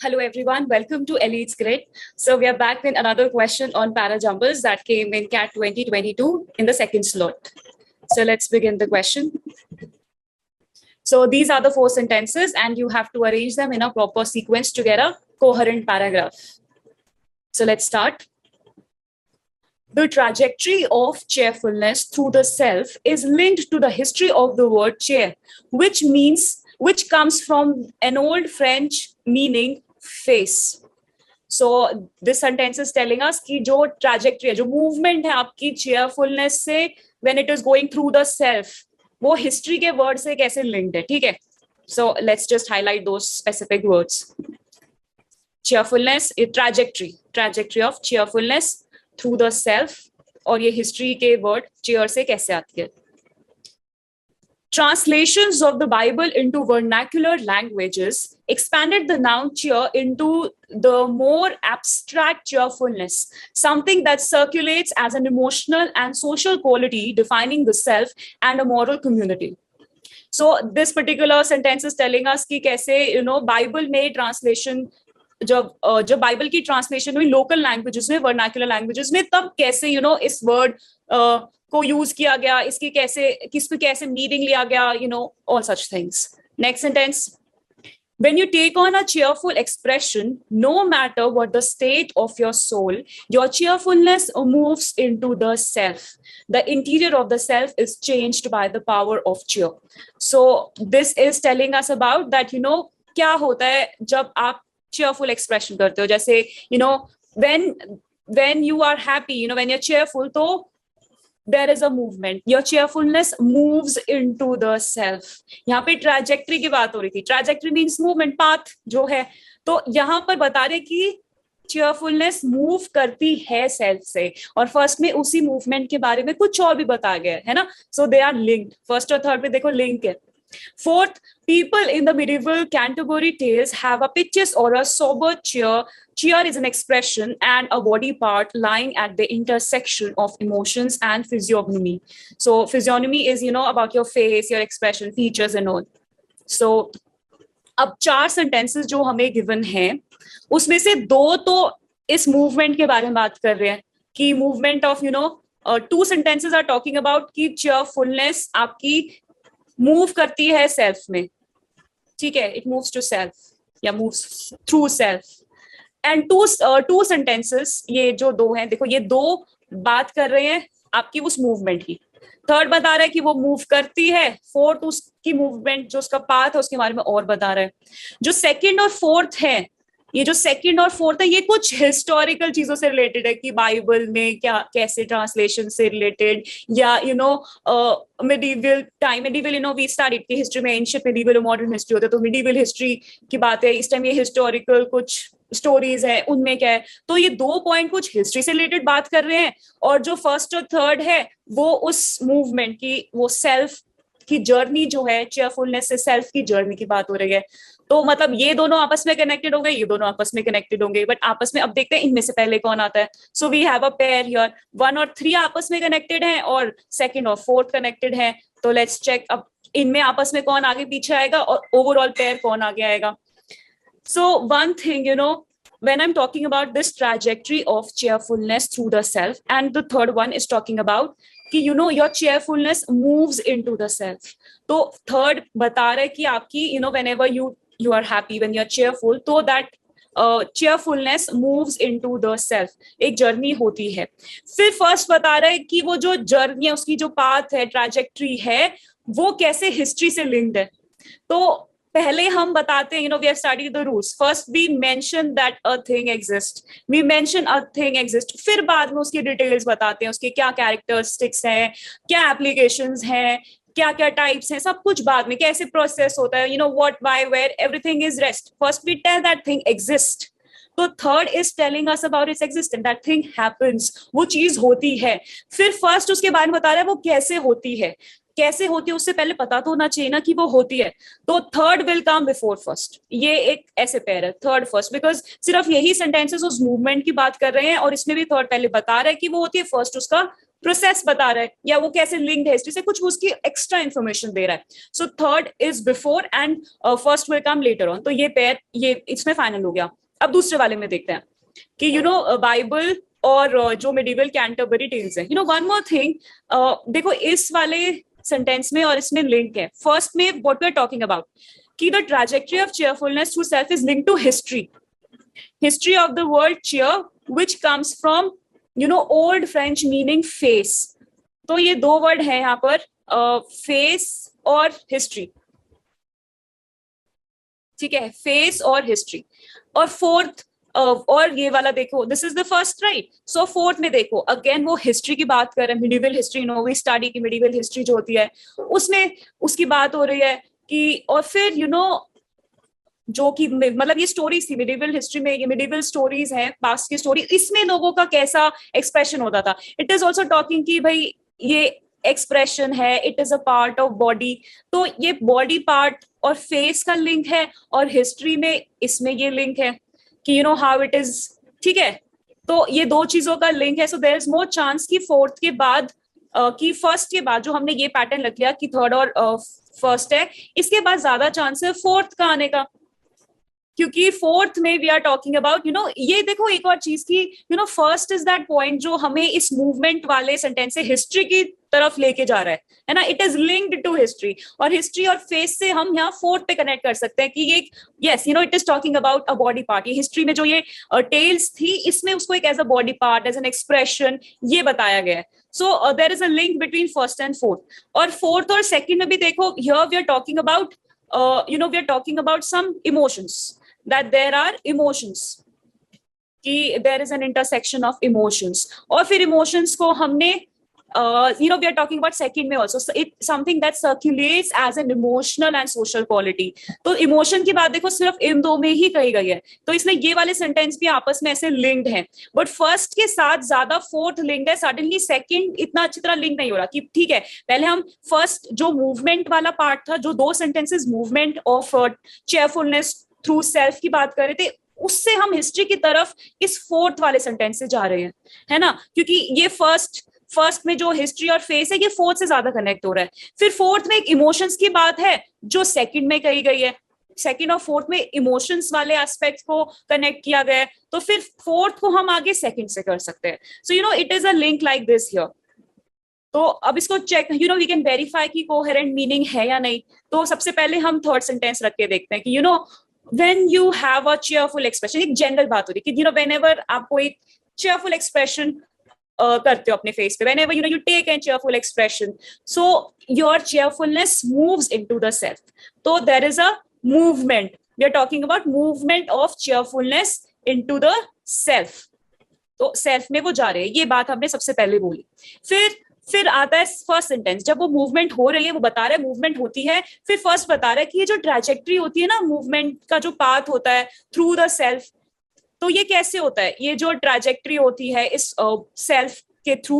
Hello everyone, welcome to Elite's Grid. So we are back with another question on parajumpers that came in CAT 2022 in the second slot. So let's begin the question. So these are the four sentences and you have to arrange them in a proper sequence to get a coherent paragraph. So let's start. The trajectory of cheerfulness through the self is linked to the history of the word cheer, which comes from an old French meaning face. So this sentence is telling us कि जो trajectory है, जो movement है आपकी cheerfulness से when it is going through the self, वो history के word से कैसे linked है, ठीक है? So let's just highlight those specific words. Cheerfulness, trajectory of cheerfulness through the self, और ये history के word cheer से कैसे आती है? Translations of the Bible into vernacular languages expanded the noun cheer into the more abstract cheerfulness, something that circulates as an emotional and social quality defining the self and a moral community. So this particular sentence is telling us कि कैसे Bible में translation जब Bible की translation हुई local languages में, vernacular languages में, तब कैसे इस वर्ड को यूज किया गया, इसकी कैसे मीनिंग लिया गया, all such things. Next sentence. When you take on a cheerful expression, no matter what the state of your soul, your cheerfulness moves into the self. The interior of the self is changed by the power of cheer. So this is telling us about that, क्या होता है जब आप cheerful expression करते हो. जैसे when you are happy, when you're cheerful, तो there is a movement. Your cheerfulness moves into the self. यहाँ पे trajectory की बात हो रही थी. Trajectory means movement, path जो है. तो यहाँ पर बता रहे कि cheerfulness move करती है self से, और first में उसी movement के बारे में कुछ और भी बताया गया है ना. So they are linked. First और third पे देखो link है. Fourth, people in the medieval Canterbury Tales have a piteous or a sober cheer. Cheer is an expression and a body part lying at the intersection of emotions and physiognomy. So physiognomy is, about your face, your expression, features and all. So अब 4 sentences जो हमें given हैं, उसमें से 2 तो इस movement के बारे में बात कर रहे हैं कि movement of, 2 sentences are talking about कि cheerfulness आपकी मूव करती है सेल्फ में, ठीक है, इट मूव्स टू सेल्फ या moves through self. And two sentences, ये जो 2 हैं, देखो ये 2 बात कर रहे हैं आपकी उस मूवमेंट की. थर्ड बता रहा है कि वो मूव करती है. फोर्थ उसकी मूवमेंट जो उसका पाथ है उसके बारे में और बता रहा है. जो सेकंड और फोर्थ है, ये जो सेकंड और फोर्थ है, ये कुछ हिस्टोरिकल चीजों से रिलेटेड है कि बाइबल में क्या कैसे ट्रांसलेशन से रिलेटेड, या medieval time, medieval we studied की हिस्ट्री में एंशिएंट medieval और मॉडर्न हिस्ट्री होता है, तो medieval हिस्ट्री की बात है. इस टाइम ये हिस्टोरिकल कुछ स्टोरीज है, उनमें क्या है. तो ये 2 पॉइंट कुछ हिस्ट्री से रिलेटेड बात कर रहे हैं, और जो फर्स्ट और थर्ड है वो उस मूवमेंट की, वो सेल्फ की जर्नी जो है, चेयरफुलनेस से सेल्फ की जर्नी की बात हो रही है. तो मतलब ये दोनों आपस में कनेक्टेड होंगे, ये दोनों आपस में कनेक्टेड होंगे, बट आपस में अब देखते हैं इनमें से पहले कौन आता है. So we have a pair here. 1 और 3 आपस में कनेक्टेड हैं और सेकंड और फोर्थ कनेक्टेड हैं. तो लेट्स चेक अब इनमें आपस में कौन आगे पीछे आएगा और ओवरऑल पेयर कौन आगे आएगा. So one thing, when I'm talking about this trajectory of cheerfulness through the self, and the third one is talking about कि your cheerfulness moves into the self. तो third बता रहे कि आपकी whenever you are happy, when you're cheerful, तो that cheerfulness moves into the self, एक journey होती है. फिर फर्स्ट बता रहा है कि वो जो जर्नी है, उसकी जो पाथ है, ट्रैजेक्टरी है, वो कैसे हिस्ट्री से लिंक्ड है. तो पहले हम बताते हैं, we have studied the rules. First we mention that a thing exists. We mention a thing exists. फिर बाद में उसकी डिटेल्स बताते हैं, उसके क्या कैरेक्टरिस्टिक्स हैं, क्या एप्लीकेशंस हैं, क्या क्या टाइप्स हैं, सब कुछ बाद में, कैसे प्रोसेस होता है, what, why, where, everything is rest. First we tell that thing exists. तो third is telling us about its existence, that thing happens, वो चीज होती है. फिर फर्स्ट उसके बारे में बता रहा है वो कैसे होती है. कैसे होती है उससे पहले पता तो होना चाहिए ना कि वो होती है. तो third will come before first. ये एक ऐसे पैर है, थर्ड फर्स्ट, बिकॉज सिर्फ यही सेंटेंसेस उस मूवमेंट की बात कर रहे हैं और इसमें भी थर्ड पहले बता रहा है कि वो होती है, फर्स्ट उसका प्रोसेस बता रहा है या वो कैसे लिंक्ड है हिस्ट्री से, कुछ उसकी एक्स्ट्रा इंफॉर्मेशन दे रहा है. So third is before and first will come later on. तो ये पेयर ये इसमें फाइनल हो गया. अब दूसरे वाले में देखते हैं कि बाइबल और जो मिडिवल कैंटरबरी टेल्स है. वन मोर थिंग, देखो इस वाले सेंटेंस में और इसमें लिंक है. फर्स्ट में what we are talking about कि the trajectory of cheerfulness through self is linked to history of the word cheer which comes from Old French meaning face. तो ये दो वर्ड है यहाँ पर, फेस और हिस्ट्री. ठीक है, फेस और हिस्ट्री. और फोर्थ और ये वाला देखो, this is the first, right. So fourth में देखो अगेन वो हिस्ट्री की बात कर रहे हैं, मिडिवल हिस्ट्री. वी स्टडी की मिडिवल हिस्ट्री जो होती है उसमें उसकी बात हो रही है कि, और फिर जो कि मतलब ये स्टोरीज थी मिडिवल हिस्ट्री में, ये मिडिवल स्टोरीज हैं, पास्ट की स्टोरी, इसमें लोगों का कैसा एक्सप्रेशन होता था. इट इज ऑल्सो टॉकिंग कि भाई ये एक्सप्रेशन है, it is a part of body. तो ये बॉडी पार्ट और फेस का लिंक है, और हिस्ट्री में इसमें ये लिंक है कि हाउ इट इज. ठीक है, तो ये दो चीजों का लिंक है. So there is more chance कि फोर्थ के बाद कि फर्स्ट के बाद जो हमने ये पैटर्न रख लिया कि थर्ड और फर्स्ट है, इसके बाद ज्यादा चांस है फोर्थ का आने का, क्योंकि फोर्थ में वी आर टॉकिंग अबाउट ये देखो एक और चीज की फर्स्ट इज दैट पॉइंट जो हमें इस मूवमेंट वाले सेंटेंस से हिस्ट्री की तरफ लेके जा रहा है ना. It is linked to history, और हिस्ट्री और फेस से हम यहाँ फोर्थ पे कनेक्ट कर सकते हैं कि ये yes it is talking about a body part. ये हिस्ट्री में जो ये टेल्स थी इसमें उसको एक as a body part, as an expression ये बताया गया है. So there is a link between first and fourth. और फोर्थ और सेकेंड में भी देखो, here we are talking about we are talking about some emotions, that there are emotions, कि there is an intersection of emotions. और फिर emotions को हमने we are talking about second में also, so it's something that circulates as an emotional and social quality. तो emotion की बात देखो सिर्फ इन दो में ही कही गई है, तो इसलिए ये वाले सेंटेंस भी आपस में ऐसे लिंक्ड हैं. बट फर्स्ट के साथ ज्यादा फोर्थ लिंक्ड है, सडनली सेकंड इतना अच्छी तरह लिंक नहीं हो रहा. कि ठीक है, पहले हम फर्स्ट जो मूवमेंट वाला पार्ट था, जो दो sentences movement of cheerfulness through self की बात कर रहे थे, उससे हम हिस्ट्री की तरफ इस फोर्थ वाले सेंटेंस से जा रहे हैं, है ना. क्योंकि ये फर्स्ट में जो हिस्ट्री और फेस है ये फोर्थ से ज्यादा कनेक्ट हो रहा है. फिर फोर्थ में एक इमोशंस की बात है जो सेकंड में कही गई है, सेकंड और फोर्थ में इमोशंस वाले एस्पेक्ट को कनेक्ट किया गया है, तो फिर फोर्थ को हम आगे सेकंड से कर सकते हैं. So it is a link like this here. तो अब इसको चेक वी कैन वेरीफाई कि कोहेरेंट मीनिंग है या नहीं. तो सबसे पहले हम थर्ड सेंटेंस रख के देखते हैं कि when you have a cheerful expression, एक जनरल बात हो रही है कि whenever आपको एक cheerful expression करते हो अपने फेस पे, whenever you take a cheerful expression, so your cheerfulness moves into the self. So there is a movement. We are talking about movement of cheerfulness into the self. तो self में वो जा रहे हैं, ये बात हमने सबसे पहले बोली. फिर आता है फर्स्ट सेंटेंस, जब वो मूवमेंट हो रही है, वो बता रहा है मूवमेंट होती है. फिर फर्स्ट बता रहा है कि ये जो ट्रैजेक्टरी होती है ना, मूवमेंट का जो पाथ होता है थ्रू द सेल्फ, तो ये कैसे होता है, ये जो ट्रैजेक्टरी होती है इस सेल्फ के थ्रू,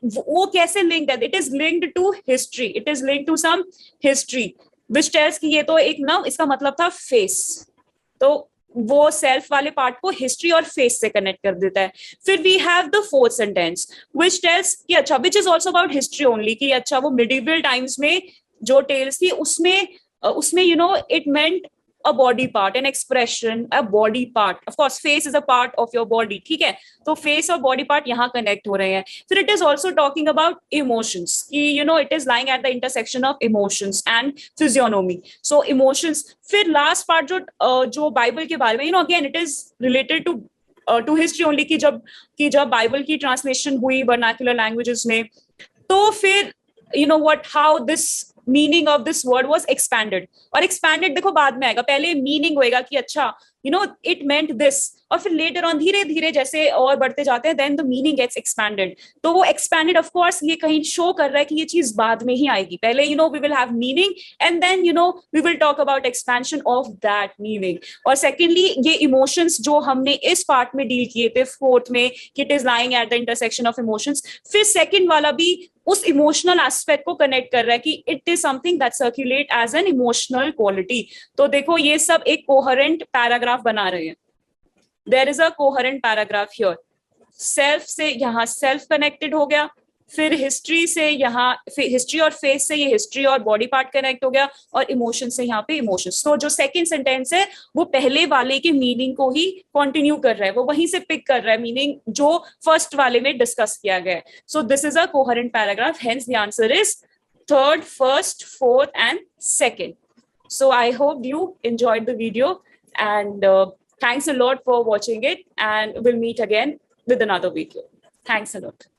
वो कैसे लिंक्ड है. It is linked to history, it is linked to some history which tells कि ये तो एक ना, इसका मतलब था फेस, तो वो सेल्फ वाले पार्ट को हिस्ट्री और फेस से कनेक्ट कर देता है. फिर we have the fourth sentence which tells कि अच्छा, which is also about history only, कि अच्छा वो मिडिवल टाइम्स में जो टेल्स थी उसमें it meant a body part, an expression, a body part. Of course, face is a part of your body. ठीक है, तो face और body part यहाँ connect हो रहे हैं. फिर it is also talking about emotions, कि it is lying at the intersection of emotions and physiognomy. So emotions. फिर last part जो बाइबल के बारे में, again it is related to history only, कि जब बाइबल की ट्रांसलेशन हुई वर्नाक्युलर लैंग्वेजेस में, तो फिर how this meaning of this word was expanded. और एक्सपैंडेड देखो बाद में आएगा, पहले मीनिंग होएगा कि अच्छा इट मेंट दिस, और फिर लेटर ऑन धीरे धीरे जैसे और बढ़ते जाते हैं, then the meaning gets expanded. तो वो एक्सपैंडेड ऑफ कोर्स ये कहीं शो कर रहा है कि ये चीज बाद में ही आएगी. पहले we will have meaning and then we will talk about expansion of that meaning. और सेकेंडली ये इमोशंस जो हमने इस पार्ट में डील किए थे फोर्थ में, कि it is lying at the intersection of emotions, फिर सेकेंड वाला भी उस इमोशनल एस्पेक्ट को कनेक्ट कर रहा है कि it is something that circulate as an emotional quality. तो देखो ये सब एक कोहेरेंट पैराग्राफ बना रहे हैं. There is a coherent paragraph here. Self से यहाँ सेल्फ कनेक्टेड हो गया, फिर हिस्ट्री से यहाँ हिस्ट्री और फेस से ये हिस्ट्री और बॉडी पार्ट कनेक्ट हो गया, और इमोशन से यहाँ पे इमोशंस। तो जो सेकंड सेंटेंस है वो पहले वाले के मीनिंग को ही कंटिन्यू कर रहा है, वो वहीं से पिक कर रहा है मीनिंग जो फर्स्ट वाले में डिस्कस किया गया है। So this is a coherent paragraph, hence the answer is third, first, fourth and second. So I hope you enjoyed the video, and thanks a lot for watching it, and we'll meet again with another video. Thanks a lot.